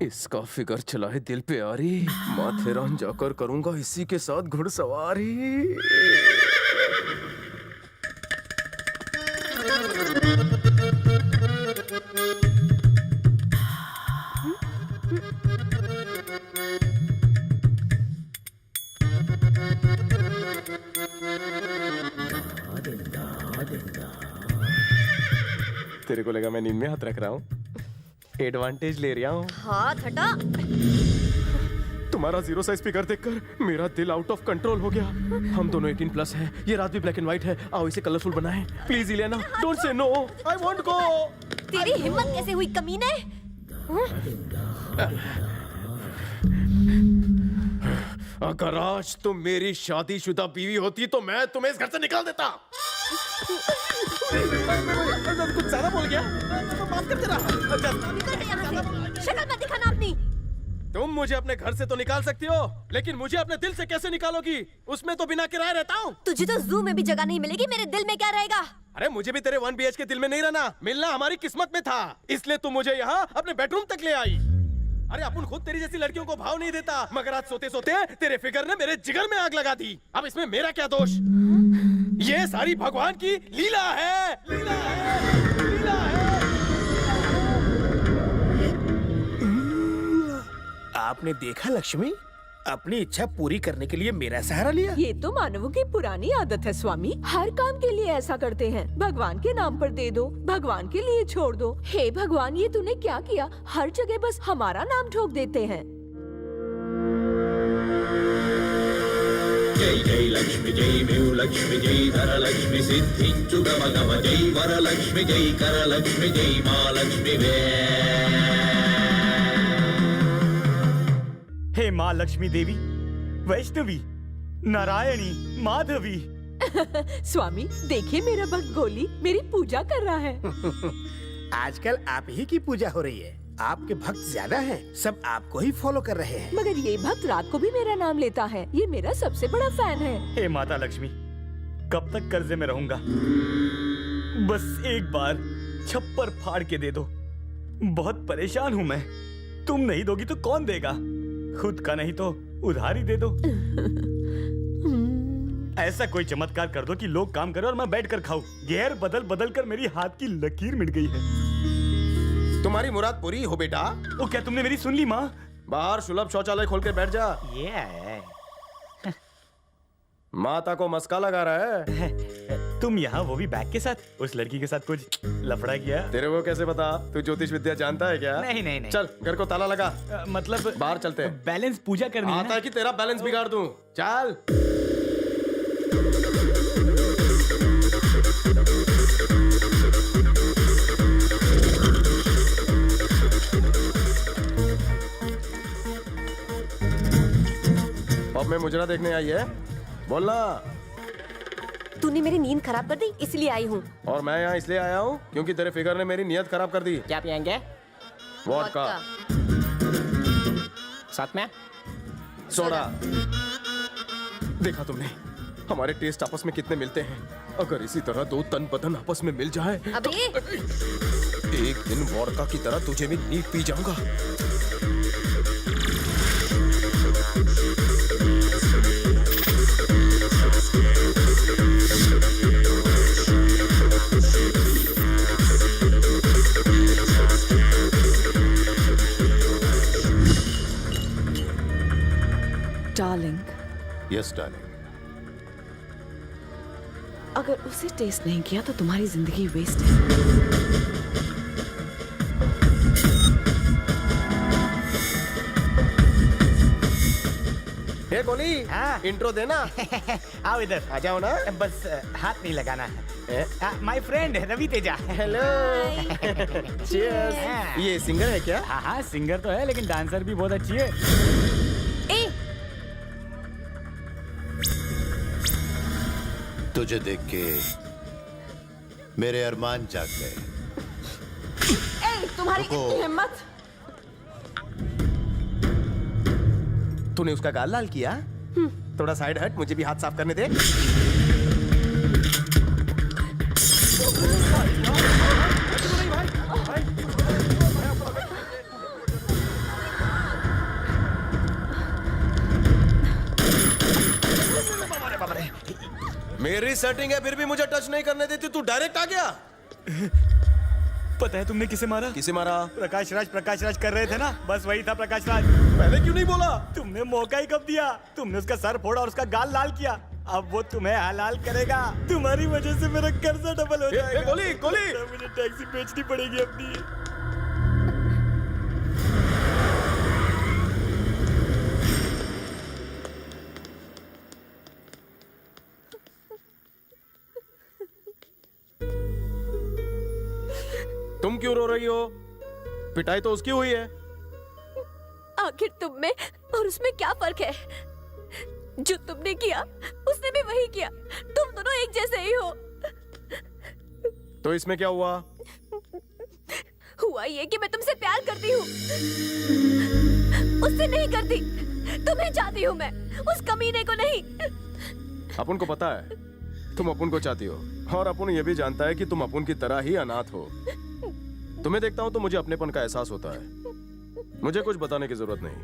इसका फिगर चला है दिल पे आ रही, माथेरान जाकर करूंगा इसी के साथ घुड़सवारी। तेरे को लगा मैं नींद में हाथ रख रहा हूँ? एडवांटेज ले रहा हूँ। हाथ हटा। तुम्हारा जीरो साइज फिगर देखकर मेरा दिल आउट ऑफ कंट्रोल हो गया। हम दोनों 18+ हैं। ये रात भी ब्लैक एंड व्हाइट है। आओ इसे कलरफुल बनाएं। Please Ileana, don't say no. I want go. तेरी हिम्मत कैसे हुई कमीने? अगर आज तुम मेरी शादीशुदा बीवी होती तो मैं तुम्हें इस घर से निकाल देता। कुछ ज्यादा बोल गया, माफ कर तेरा। शक्ल मत दिखाना अपनी। तुम मुझे अपने घर से तो निकाल सकती हो, लेकिन मुझे अपने दिल से कैसे निकालोगी? उसमें तो बिना किराए रहता हूँ। तुझे तो जू में भी जगह नहीं मिलेगी, मेरे दिल में क्या रहेगा? अरे मुझे भी तेरे 1 BHK दिल में नहीं रहना। मिलना हमारी किस्मत में था, इसलिए तू मुझे यहाँ अपने बेडरूम तक ले आई। अरे अपन खुद तेरी जैसी लड़कियों को भाव नहीं देता, मगर आज सोते सोते तेरे फिगर ने मेरे जिगर में आग लगा दी। अब इसमें मेरा क्या दोष? ये सारी भगवान की लीला है, लीला है, लीला है। आपने देखा लक्ष्मी, अपनी इच्छा पूरी करने के लिए मेरा सहारा लिया। ये तो मानवों की पुरानी आदत है स्वामी, हर काम के लिए ऐसा करते हैं। भगवान के नाम पर दे दो, भगवान के लिए छोड़ दो। हे भगवान, ये तूने क्या किया? हर जगह बस हमारा नाम ठोक देते हैं। जय जय लक्ष्मी जय म्यू लक्ष्मी जय धर लक्ष्मी सिद्धि चुगम गम जय वर लक्ष्मी जय कर लक्ष्मी जय माँ लक्ष्मी वे। हे माँ लक्ष्मी देवी, वैष्णवी, नारायणी, माधवी। स्वामी देखिए, मेरा भक्त गोली मेरी पूजा कर रहा है। आजकल आप ही की पूजा हो रही है। आपके भक्त ज्यादा हैं, सब आपको ही फॉलो कर रहे हैं। मगर ये भक्त रात को भी मेरा नाम लेता है। ये मेरा सबसे बड़ा फैन है। हे माता लक्ष्मी, कब तक कर्जे में रहूंगा? बस एक बार छप्पर फाड़ के दे दो। बहुत परेशान हूँ मैं। तुम नहीं दोगी तो कौन देगा? खुद का नहीं तो उधारी दे दो। ऐसा कोई चमत्कार कर दो कि लोग काम करें और मैं बैठ कर खाऊं। घेर बदल बदल कर मेरी हाथ की लकीर मिट गई है। तुम्हारी मुराद पूरी हो बेटा। ओ, क्या तुमने मेरी सुन ली माँ? बाहर सुलभ शौचालय खोल के बैठ जा। ये है। माता को मस्का लगा रहा है। तुम यहाँ, वो भी बैग के साथ? उस लड़की के साथ कुछ लफड़ा किया? तेरे को कैसे पता? तू ज्योतिष विद्या जानता है क्या? नहीं नहीं नहीं। चल घर को ताला लगा। मतलब बाहर चलते हैं। बैलेंस पूजा करनी है। आता है कि तेरा बैलेंस बिगाड़ दूं। चल। अब मैं मुजरा देखने आई है, बोलना। तूने मेरी नींद खराब कर दी, इसलिए आई हूँ। और मैं यहाँ इसलिए आया हूँ क्योंकि तेरे फिगर ने मेरी नीयत खराब कर दी। क्या पियेंगे? वोडका। साथ में सोडा। देखा तुमने हमारे टेस्ट आपस में कितने मिलते हैं। अगर इसी तरह दो तन बदन आपस में मिल जाए अबे तो एक दिन वोडका की तरह तुझे भी नींद पी जाऊंगा। Darling, yes darling. अगर उसे टेस्ट नहीं किया तो तुम्हारी जिंदगी वेस्ट है। हे गोली, इंट्रो देना। आओ इधर। आ जाओ ना। बस हाथ नहीं लगाना है। My friend Ravi Teja. Hello. Cheers. ये सिंगर है क्या? हाँ हाँ, सिंगर तो है, लेकिन डांसर भी बहुत अच्छी है। ए, तुझे देख के मेरे अरमान जाग गए। तुम्हारी इतनी हिम्मत! तूने उसका गाल लाल किया? थोड़ा साइड हट, मुझे भी हाथ साफ करने दे। मेरी सेटिंग है फिर भी मुझे टच नहीं करने देती, तू डायरेक्ट आ गया। पता है तुमने किसे मारा? किसे मारा? प्रकाश राज कर रहे थे ना, बस वही था प्रकाश राज। पहले क्यों नहीं बोला? तुमने मौका ही कब दिया? तुमने उसका सर फोड़ा और उसका गाल लाल किया। अब वो तुम्हें हलाल करेगा। तुम्हारी वजह से मेरा कर्जा डबल हो जाएगा। गोली। मुझे टैक्सी बेचनी पड़ेगी अपनी। तुम क्यों रो रही हो? पिटाई तो उसकी हुई है। आखिर तुम में और उसमें क्या फर्क है? जो तुमने किया उसने भी वही किया। तुम दोनों एक जैसे ही हो। तो इसमें क्या हुआ? हुआ ये कि मैं तुमसे प्यार करती हूँ, उससे नहीं करती। तुम्हें चाहती हूँ मैं, उस कमीने को नहीं। अपुन को पता है तुम अपुन को चाहती हो, और अपुन ये भी जानता है कि तुम अपुन की तरह ही अनाथ हो। तुम्हें देखता हूं तो मुझे अपनेपन का एहसास होता है। मुझे कुछ बताने की जरूरत नहीं।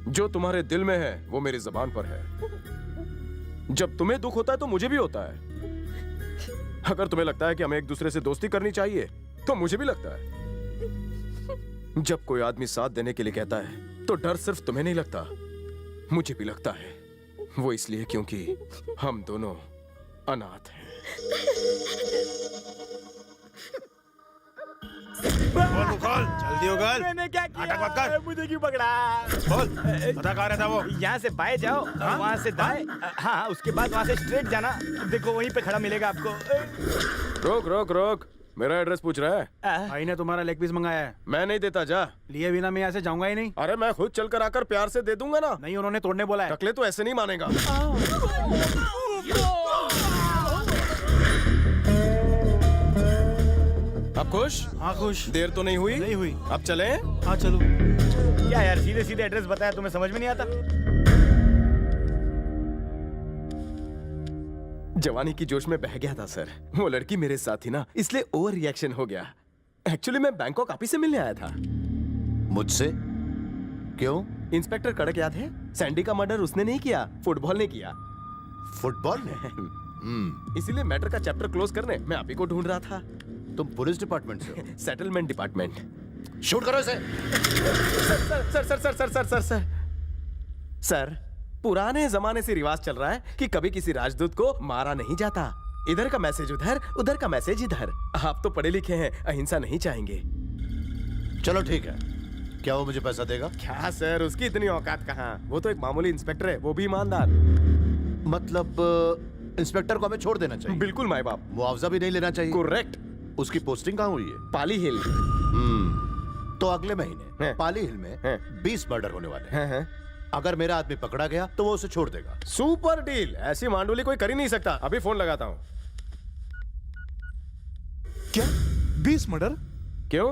जो तुम्हारे दिल में है वो मेरी जबान पर है। जब तुम्हें दुख होता है तो मुझे भी होता है। अगर तुम्हें लगता है कि हमें एक दूसरे से दोस्ती करनी चाहिए तो मुझे भी लगता है। जब कोई आदमी साथ देने के लिए कहता है तो डर सिर्फ तुम्हें नहीं लगता, मुझे भी लगता है। वो इसलिए क्योंकि हम दोनों अनाथ हैं। खोल जल्दी हो गल। मैंने क्या किया? नाटक मत कर। मुझे क्यों पकड़ा? बोल पता कहाँ रहता वो? यहाँ से बाएं जाओ, वहाँ से दाएं। हाँ, उसके बाद वहाँ से स्ट्रेट जाना। देखो वहीं पे खड़ा मिलेगा आपको। रोक रोक रोक, मेरा एड्रेस पूछ रहा है। भाई ने तुम्हारा लेग पीस मंगाया है। मैं नहीं देता, जा। लिए बिना मैं यहाँ से जाऊंगा ही नहीं। अरे मैं खुद चल कर आकर प्यार से दे दूंगा ना। नहीं, उन्होंने तोड़ने बोला है। टकले तो ऐसे नहीं मानेगा। अब खुश? हाँ खुश। देर तो नहीं हुई? नहीं हुई। अब चलें? हाँ चलो। क्या यार, सीधे सीधे एड्रेस बताया, तुम्हें समझ में नहीं आता? जवानी की जोश में बह गया था सर। वो लड़की मेरे साथ थी ना, इसलिए ओवर रिएक्शन हो गया। एक्चुअली मैं बैंकॉक आप ही से मिलने आया था। मुझसे? क्यों? इंस्पेक्टर कड़क याद है? सैंडी का मर्डर उसने नहीं किया, फुटबॉल ने किया। फुटबॉल ने? इसीलिए मैटर का चैप्टर क्लोज करने मैं आप ही को ढूंढ रहा था। तुम पुलिस डिपार्टमेंट से हो? Settlement department. शूट करो इसे। Sir sir sir sir sir sir sir sir, पुराने जमाने से रिवाज चल रहा है कि कभी किसी राजदूत को मारा नहीं जाता। इधर का मैसेज उधर, उधर का मैसेज इधर। आप तो पढ़े लिखे हैं, अहिंसा नहीं चाहेंगे। चलो ठीक है, क्या वो मुझे पैसा देगा? क्या सर, उसकी इतनी औकात कहाँ? वो तो एक मामूली इंस्पेक्टर है, वो भी ईमानदार। मतलब इंस्पेक्टर को हमें छोड़ देना चाहिए? बिल्कुल माए बाप। मुआवजा भी नहीं लेना चाहिए? करेक्ट। उसकी पोस्टिंग कहाँ हुई है? पाली हिल। तो अगले महीने हैं। पाली हिल में हैं। 20 मर्डर होने वाले हैं। हैं। अगर मेरा आदमी पकड़ा गया तो वो उसे छोड़ देगा। Super deal. ऐसी मांडुली कोई कर ही नहीं सकता। अभी फोन लगाता हूँ। क्या 20 मर्डर? क्यों,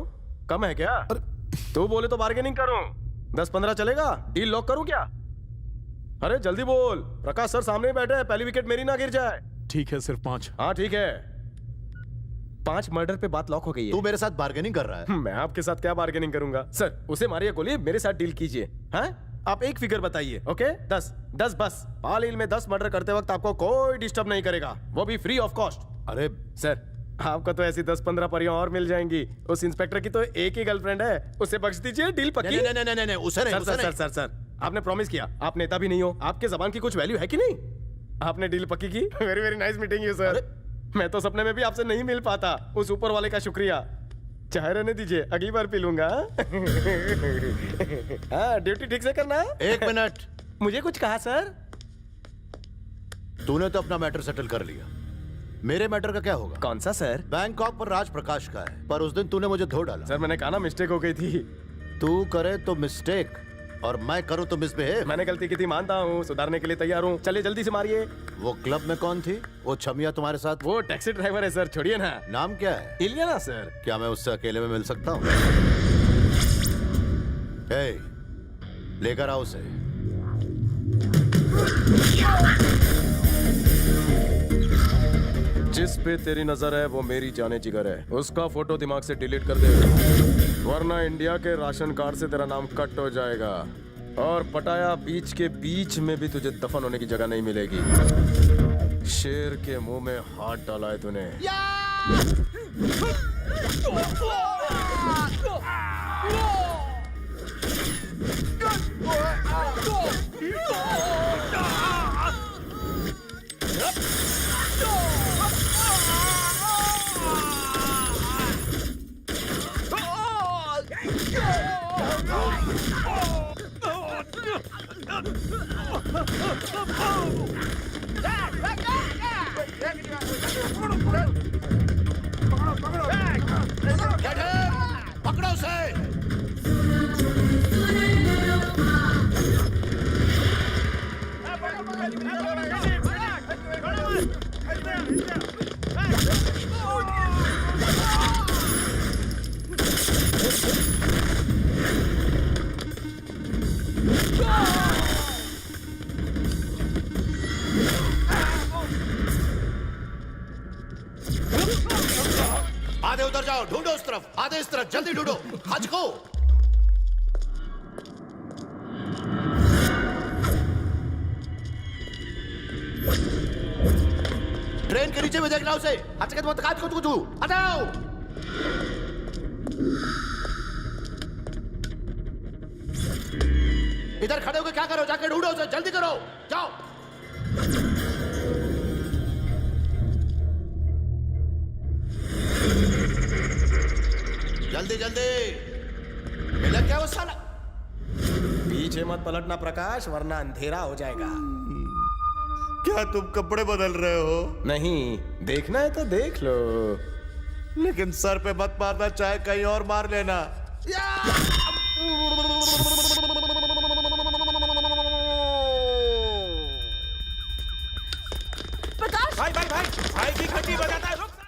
कम है क्या? तू बोले तो बार्गेनिंग करूं। 10-15 चलेगा? डील लॉक करूं क्या? अरे जल्दी बोल, प्रकाश सर सामने ही बैठे हैं, पहली विकेट मेरी ना गिर जाए। ठीक है, सिर्फ 5। हाँ ठीक है। 5 मर्डर पे बात लॉक हो गई है। तू मेरे साथ बार्गेनिंग कर रहा है? मैं आपके साथ क्या बार्गेनिंग करूंगा? सर उसे मारिए गोली, मेरे साथ डील कीजिए। हाँ, आप एक फिगर बताइए। ओके, 10 बस। पाल हिल में 10 मर्डर करते वक्त आपको कोई डिस्टर्ब नहीं करेगा, वो भी फ्री ऑफ कॉस्ट। अरे सर, आपको तो ऐसी 10-15 परियां और मिल जाएंगी। उस इंस्पेक्टर की तो एक ही गर्लफ्रेंड है, उसे बख्श दीजिए, डील पक्की। नहीं, उसे नहीं, उसे नहीं। सर, आपने प्रॉमिस किया, आप नेता भी नहीं हो, आपके जबान की कुछ वैल्यू है कि नहीं? आपने डील पक्की की। Very very nice meeting you sir. मैं तो सपने में भी आपसे नहीं मिल पाता। उस ऊपर वाले का शुक्रिया। चाहे रहने दीजिए, अगली बार पी लूंगा। हाँ, ड्यूटी ठीक से करना। 1 मिनट। मुझे कुछ कहा सर? तूने तो अपना मैटर सेटल कर लिया, मेरे मैटर का क्या होगा? कौन सा सर? बैंकॉक पर राज प्रकाश का है, पर उस दिन तूने मुझे धो डाला। सर मैंने कहा ना, मिस्टेक हो गई थी। तू करे तो मिस्टेक और मैं करूं तो मिसबिहेव। मैंने गलती की थी, मानता हूँ, सुधारने के लिए तैयार हूँ। चलिए जल्दी से मारिए। वो क्लब में कौन थी, वो छमिया तुम्हारे साथ? वो टैक्सी ड्राइवर है सर, छोड़िए ना। नाम क्या है? इलियाना सर। क्या मैं उससे अकेले में मिल सकता हूँ? लेकर आओ उसे। जिस पे तेरी नजर है वो मेरी जाने जिगर है। उसका फोटो दिमाग से डिलीट कर दे, वरना इंडिया के राशन कार्ड से तेरा नाम कट हो जाएगा और पटाया बीच के बीच में भी तुझे दफन होने की जगह नहीं मिलेगी। शेर के मुंह में हाथ डाला है तूने। पकड़ो उसे। आधे उधर जाओ, ढूंढो उस तरफ, आधे इस तरफ, जल्दी ढूंढो, हज को। ट्रेन के नीचे में देखना उसे। हज के मत काट को तू हटाओ। इधर खड़े होकर क्या करो, जाके ढूंढो उसे, जल्दी करो, जाओ। जल्दी जल्दी, मिला क्या वो साला? पीछे मत पलटना प्रकाश, वरना अंधेरा हो जाएगा। क्या तुम कपड़े बदल रहे हो? नहीं, देखना है तो देख लो। लेकिन सर पे मत मारना, चाहे कहीं और मार लेना। प्रकाश भाई भाई भाई भाई की घंटी बजाता है।